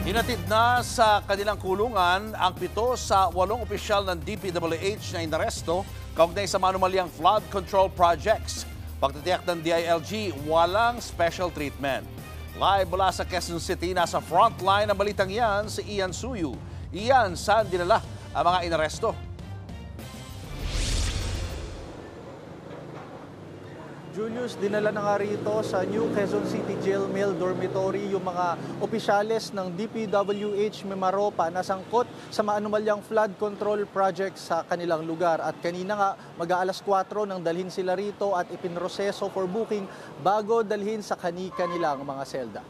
Hinatid na sa kanilang kulungan ang 7 sa 8 opisyal ng DPWH na inaresto kaugnay sa manumalyang flood control projects. Pagtitiyak ng DILG, walang special treatment. Live mula sa Quezon City, nasa frontline ng balitang yan si Ian Suyu. Ian, saan dinala ang mga inaresto? Julius, dinala na nga rito sa New Quezon City Jail Male Dormitory yung mga opisyales ng DPWH Mimaropa na sangkot sa maanumalyang flood control project sa kanilang lugar. At kanina nga, mag-aalas 4 nang dalhin sila rito at ipinroseso for booking bago dalhin sa kanilang mga selda.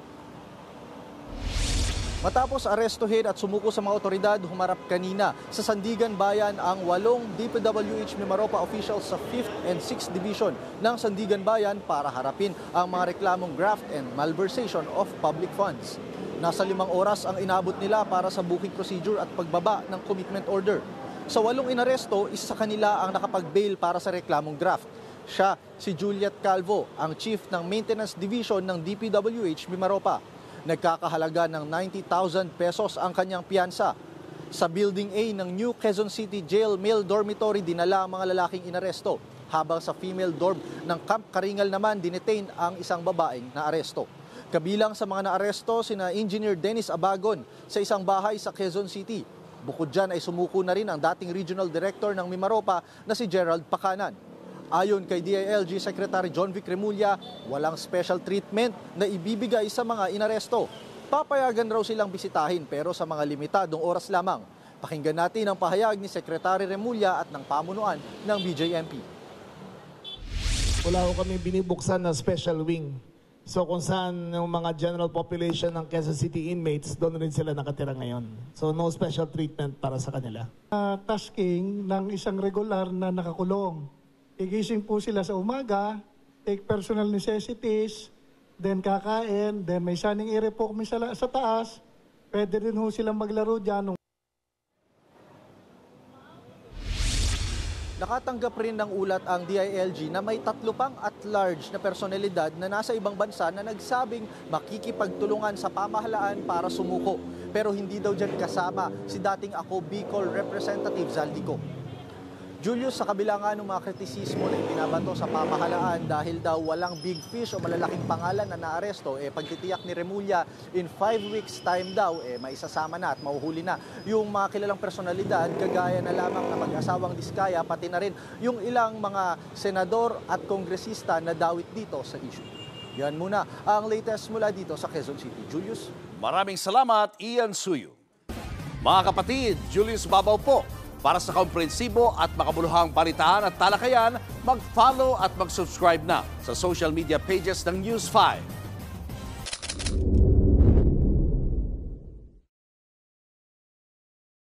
Matapos arestuhin at sumuko sa mga otoridad, humarap kanina sa Sandigan Bayan ang 8 DPWH Mimaropa officials sa 5th and 6th Division ng Sandigan Bayan para harapin ang mga reklamong graft and malversation of public funds. Nasa 5 oras ang inabot nila para sa booking procedure at pagbaba ng commitment order. Sa 8 inaresto, isa sa kanila ang nakapag-bail para sa reklamong graft. Siya si Juliet Calvo, ang chief ng Maintenance Division ng DPWH Mimaropa. Nagkakahalaga ng 90,000 pesos ang kanyang piyansa. Sa Building A ng New Quezon City Jail Male Dormitory, dinala ang mga lalaking inaresto. Habang sa female dorm ng Camp Karingal naman, dinetain ang isang babaeng naaresto. Kabilang sa mga naaresto, sina Engineer Dennis Abagon sa isang bahay sa Quezon City. Bukod dyan ay sumuko na rin ang dating Regional Director ng Mimaropa na si Gerald Pacanan. Ayon kay DILG Secretary John Vic Remulla, walang special treatment na ibibigay sa mga inaresto. Papayagan raw silang bisitahin pero sa mga limitadong oras lamang. Pakinggan natin ang pahayag ni Secretary Remulla at ng pamunuan ng BJMP. Wala ko kami binibuksan na special wing. So kung saan yung mga general population ng Quezon City inmates, doon rin sila nakatira ngayon. So no special treatment para sa kanila. Tasking ng isang regular na nakakulong. Igising po sila sa umaga, take personal necessities, then kakain, then may sunning area po kami sa taas. Pwede rin ho silang maglaro dyan. Nakatanggap rin ng ulat ang DILG na may 3 pang at-large na personalidad na nasa ibang bansa na nagsabing makikipagtulungan sa pamahalaan para sumuko. Pero hindi daw dyan kasama si dating Ako Bicol Representative Zaldico. Julius, sa kabila nga ng mga kritisismo na ibinabato sa pamahalaan dahil daw walang big fish o malalaking pangalan na naaresto, pagtitiyak ni Remulla in 5 weeks time daw, maisasama na at mahuhuli na yung mga kilalang personalidad, kagaya na lamang na mag-asawang Diskaya, pati na rin yung ilang mga senador at kongresista na dawit dito sa issue. Yan muna ang latest mula dito sa Quezon City. Julius? Maraming salamat, Ian Suyu. Mga kapatid, Julius Babaw po. Para sa komprehensibo at makabuluhang balitaan at talakayan, mag-follow at mag-subscribe na sa social media pages ng News 5.